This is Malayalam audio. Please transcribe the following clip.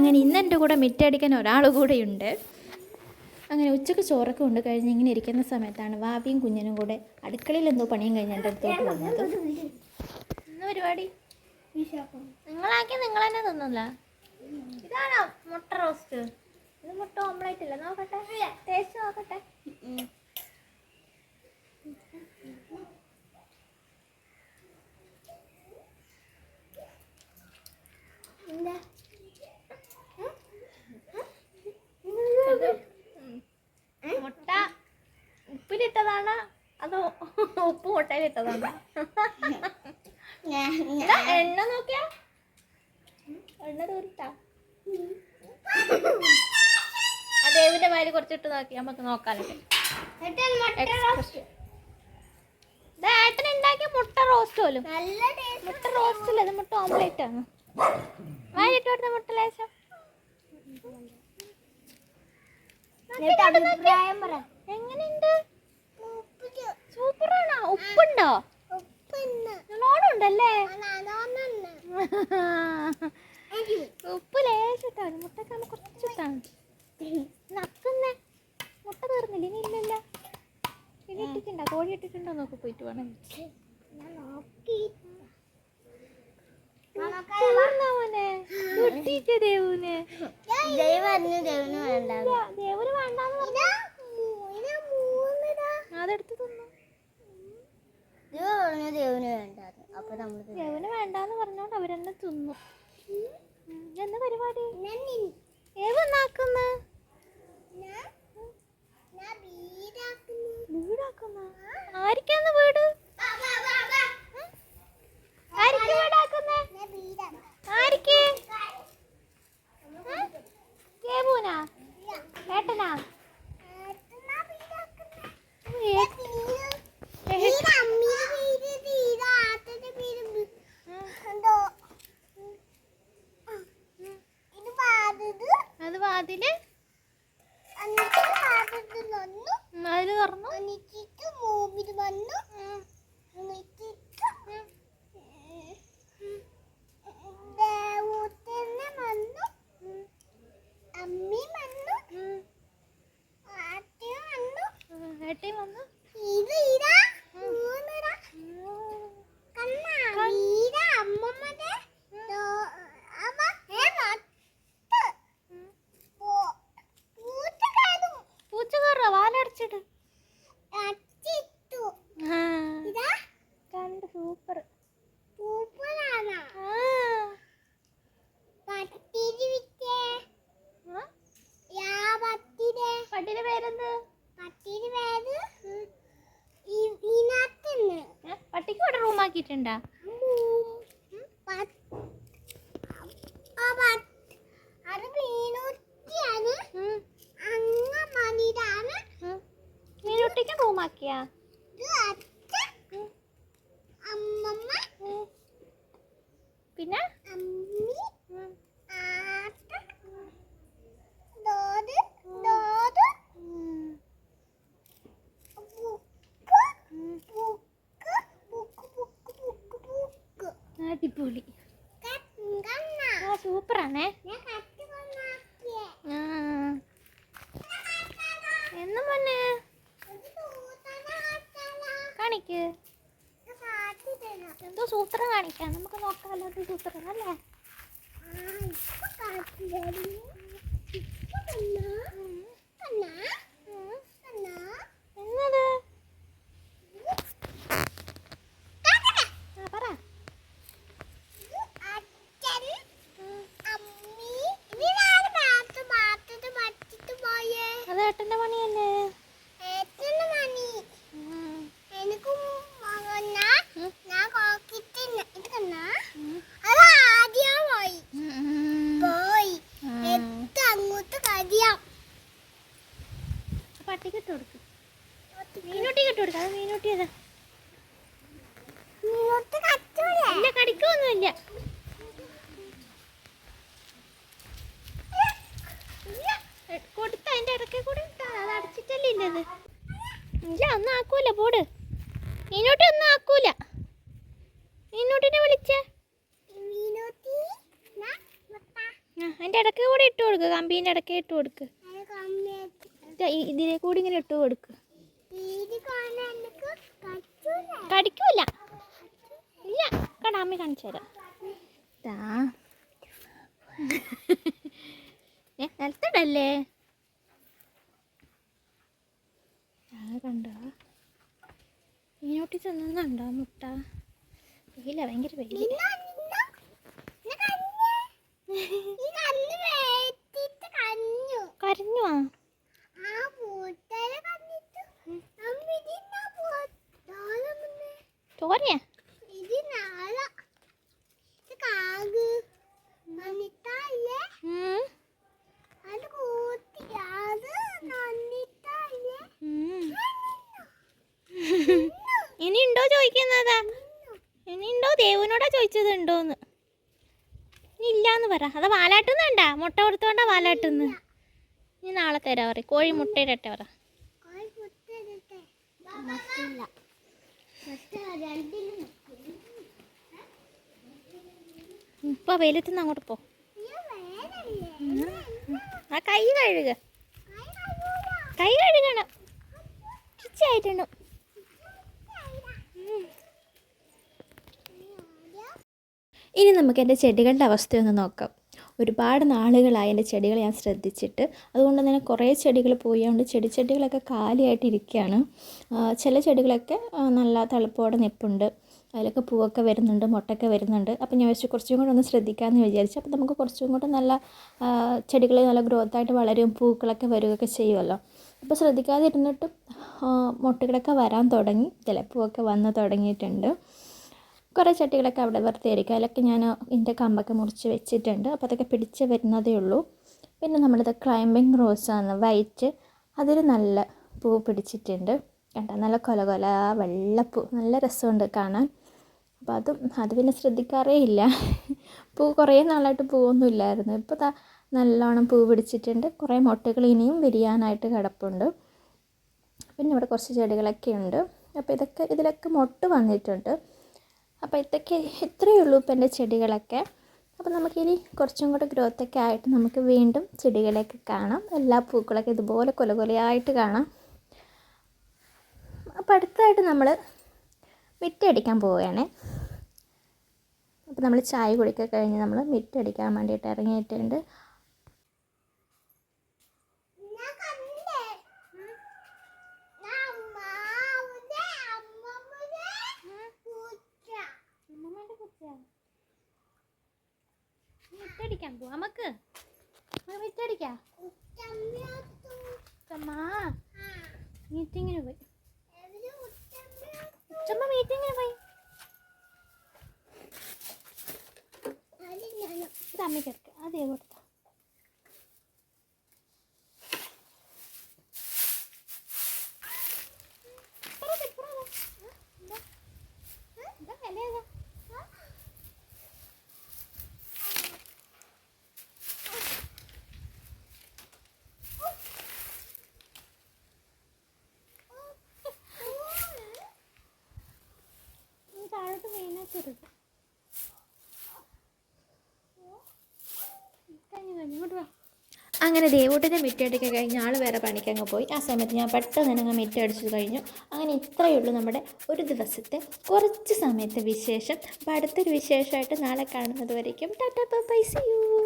അങ്ങനെ ഇന്ന് എൻ്റെ കൂടെ മിറ്റടിക്കാൻ ഒരാൾ കൂടെയുണ്ട്. അങ്ങനെ ഉച്ചയ്ക്ക് ചോറൊക്കെ കൊണ്ട് കഴിഞ്ഞ് ഇങ്ങനെ ഇരിക്കുന്ന സമയത്താണ് വാവിയും കുഞ്ഞിനും കൂടെ അടുക്കളയിൽ എന്തോ പണിയും കഴിഞ്ഞ് എൻ്റെ അടുത്തോട്ട് വന്നത്. ഇന്ന് പരിപാടി നിങ്ങളാക്കി നിങ്ങൾ തന്നെ തിന്നില്ല. ഇതാണോ മുട്ട റോസ്റ്റ്? ഇത് മുട്ട ഓംലേറ്റ് അല്ലേ? നോക്കട്ടെ, ടേസ്റ്റ് നോക്കട്ടെ. മുട്ട ഉപ്പിലിട്ടതാണ് അതോ ഉപ്പ് മുട്ടയിലിട്ടതാണ്? എണ്ണ നോക്കിയാ എണ്ണ തീർത്താ ദേവിന്റെ വായിൽ കുറച്ചിട്ട് നോക്കി നമുക്ക് നോക്കാനൊക്കെ. ഏട്ടൻ ഉണ്ടാക്കിയ മുട്ട റോസ്റ്റ് പോലും മുട്ട റോസ്റ്റ് അല്ല, ഇത് മുട്ട ഓംലേറ്റ് ആണ്. വായിലിട്ട് കൊടുത്ത മുട്ട ലേശം എങ്ങനെയുണ്ട്? സൂപ്പറാണോ? ഉപ്പുണ്ടോ? നല്ലോണം ഉണ്ടല്ലേ? ഉപ്പ് ലേശിട്ടാണ്, മുട്ടക്കാണ് കുറച്ചിട്ടാണ്. നക്കുന്നേ മുട്ട തീർന്നില്ല? ഇനി ഇല്ലല്ല, ഇനി ഇട്ടിട്ടുണ്ടോ? കോഴി ഇട്ടിട്ടുണ്ടോ നോക്കി പോയിട്ട് വേണം. ദേവന് വേണ്ടാന്ന് അതെടുത്ത് തിന്നു. ദേവന് വേണ്ടാന്ന് പറഞ്ഞോണ്ട് അവരെന്നെ തിന്നു. എന്താ പരിപാടി? ഏവന്നാക്കുന്ന വീടാക്കുന്ന ആരിക്കാന്ന് വീട്? ആരിക്ക് വീടാക്കുന്നേ? ആരിക്ക്? ദേവൂനാ? ഏട്ടനാ? അത് വാതില് അതില് തുറന്നു. ഏട്ടൻ വന്നു. പൂച്ച കയറോ? വാലടച്ചിട്ട് കണ്ട്. സൂപ്പർ. പട്ടിയുടെ പേരെന്ത്? പട്ടിക്ക് ഇവിടെ റൂം ആക്കിയിട്ടുണ്ടാ? മീനുട്ടിക്ക് റൂം ആക്കിയാ? പിന്നെ അടിപൊളി. സൂപ്പറാണേ. എന്നും പൊന്നെ കാണിക്ക്. എന്തോ സൂത്രം കാണിക്കാം, നമുക്ക് നോക്കാമല്ലോ. അത് സൂത്രം അല്ലേ? എന്നത് പറ. അത് ഏട്ടന്റെ പണിയല്ലേ? പട്ടിക്ക് ഇട്ട് കൊടുക്കും. മീനൂട്ടിക്ക് ഇട്ട് കൊടുക്കാം. അത് മീനൂട്ടിയതാ. ഇല്ല, കടിക്കൊന്നുമില്ല. കൊടുത്ത അതിന്റെ ഇടയ്ക്ക് കൂടി ഇട്ടാ അത് അടച്ചിട്ടല്ലേ ഇല്ലത്. ഇല്ല, ഒന്നും ആക്കൂല. പോട്. മീനൂട്ടി ഒന്നും ആക്കൂല. മീനൂട്ടിനെ വിളിച്ചേ. അതിൻ്റെ ഇടയ്ക്ക് കൂടി ഇട്ട് കൊടുക്കുക, കമ്പീൻ്റെ ഇടയ്ക്ക് ഇട്ട് കൊടുക്കുക, ഇതിലെ കൂടി ഇങ്ങനെ ഇട്ട് കൊടുക്കുക. കടിക്കൂല, ഇല്ല കടാ അമ്മ കാണിച്ചു തരാം. നിലത്തിടല്ലേ, കണ്ടോ ഇങ്ങോട്ട് ചെന്നുണ്ടോ മുട്ട? വെയില, ഭയങ്കര വെയില. കരഞ്ഞു ചോരയാ? ഇനിയുണ്ടോ ചോദിക്കുന്നതാ? ഇനിയുണ്ടോ? ദേവുനോടാ ചോദിച്ചത് ഉണ്ടോന്ന്. ഇനി ഇല്ലാന്ന് പറ. അത് വാലാട്ടുന്നുണ്ടാ? മുട്ട കൊടുത്തോണ്ടാ വാലാട്ടുന്ന്. ഇനി നാളെ തരാ പറ. കോഴി മുട്ടയിടട്ടെ പറ. ഇപ്പൊ വെയിലത്തുനിന്ന് അങ്ങോട്ട് പോ. ആ കൈ കഴുക, കൈ കഴുകണം. തീർച്ചയായിട്ടും. ഇനി നമുക്ക് എൻ്റെ ചെടികളുടെ അവസ്ഥയൊന്ന് നോക്കാം. ഒരുപാട് നാളുകളായി എൻ്റെ ചെടികൾ ഞാൻ ശ്രദ്ധിച്ചിട്ട്. അതുകൊണ്ട് തന്നെ കുറേ ചെടികൾ പോയതുകൊണ്ട് ചെടികളൊക്കെ കാലിയായിട്ടിരിക്കുകയാണ്. ചില ചെടികളൊക്കെ നല്ല തളിപ്പോടെ നിൽപ്പുണ്ട്, അതിലൊക്കെ പൂവൊക്കെ വരുന്നുണ്ട്, മുട്ടൊക്കെ വരുന്നുണ്ട്. അപ്പോൾ ഞാൻ വിചാരിച്ചു കുറച്ചും കൂടെ ഒന്ന് ശ്രദ്ധിക്കാമെന്ന് വിചാരിച്ചു. അപ്പോൾ നമുക്ക് കുറച്ചും കൂടെ നല്ല ചെടികൾ നല്ല ഗ്രോത്തായിട്ട് വളരും, പൂക്കളൊക്കെ വരികയൊക്കെ ചെയ്യുമല്ലോ. അപ്പോൾ ശ്രദ്ധിക്കാതെ ഇരുന്നിട്ടും മുട്ടകളൊക്കെ വരാൻ തുടങ്ങി, ചിലപ്പൂവൊക്കെ വന്ന് തുടങ്ങിയിട്ടുണ്ട്. കുറേ ചട്ടികളൊക്കെ അവിടെ വെറുതെ ഇരിക്കും, അതിലൊക്കെ ഞാൻ ഇതിൻ്റെ കമ്പൊക്കെ മുറിച്ച് വെച്ചിട്ടുണ്ട്. അപ്പോൾ അതൊക്കെ പിടിച്ച് വരുന്നതേ ഉള്ളൂ. പിന്നെ നമ്മളിത് ക്ലൈമ്പിംഗ് റോസാണ്, വൈറ്റ്, അതിൽ നല്ല പൂ പിടിച്ചിട്ടുണ്ട്. കണ്ടോ, നല്ല കൊല വെള്ളപ്പൂ, നല്ല രസമുണ്ട് കാണാൻ. അപ്പോൾ അത് പിന്നെ ശ്രദ്ധിക്കാറേ ഇല്ല. പൂ കുറേ നാളായിട്ട് പൂവൊന്നും ഇല്ലായിരുന്നു. ഇപ്പോൾ നല്ലോണം പൂ പിടിച്ചിട്ടുണ്ട്. കുറേ മുട്ടകൾ ഇനിയും വിരിയാനായിട്ട് കിടപ്പുണ്ട്. പിന്നെ ഇവിടെ കുറച്ച് ചെടികളൊക്കെ ഉണ്ട്. അപ്പോൾ ഇതിലൊക്കെ മൊട്ട് വന്നിട്ടുണ്ട്. അപ്പോൾ ഇത്രയേ ഉള്ളൂ ഇപ്പം എൻ്റെ ചെടികളൊക്കെ. അപ്പോൾ നമുക്കിനി കുറച്ചും കൂടെ ഗ്രോത്തൊക്കെ ആയിട്ട് നമുക്ക് വീണ്ടും ചെടികളൊക്കെ കാണാം. എല്ലാ പൂക്കളൊക്കെ ഇതുപോലെ കൊലയായിട്ട് കാണാം. അപ്പോൾ അടുത്തതായിട്ട് നമ്മൾ മിറ്റടിക്കാൻ പോവുകയാണ്. അപ്പോൾ നമ്മൾ ചായ കുടിക്കാൻ കഴിഞ്ഞ് നമ്മൾ മിറ്റടിക്കാൻ വേണ്ടിയിട്ട് ഇറങ്ങിയിട്ടുണ്ട്. മിറ്റടിക്കാൻ പോവാ, നമുക്ക് മിറ്റടിക്കാം. മീറ്റിങ്ങിന് പോയി, മീറ്റിങ്ങിന് പോയി. ഇത് അമ്മയ്ക്കെടുക്ക, അതേ കൊടുത്ത. താഴോട്ട് വീണാക്കരുത്. അങ്ങനെ ദേവൂട്ടിൻ്റെ മിറ്റടിക്കാൻ കഴിഞ്ഞ് ആൾ വേറെ പണിക്കങ്ങ് പോയി. ആ സമയത്ത് ഞാൻ പെട്ടെന്ന് തന്നെ അങ്ങ് മിറ്റടിച്ചു കഴിഞ്ഞു. അങ്ങനെ ഇത്രയേ ഉള്ളൂ നമ്മുടെ ഒരു ദിവസത്തെ കുറച്ച് സമയത്തെ വിശേഷം. അപ്പോൾ അടുത്തൊരു വിശേഷമായിട്ട് നാളെ കാണുന്നത് വരയ്ക്കും tata bye bye, see U.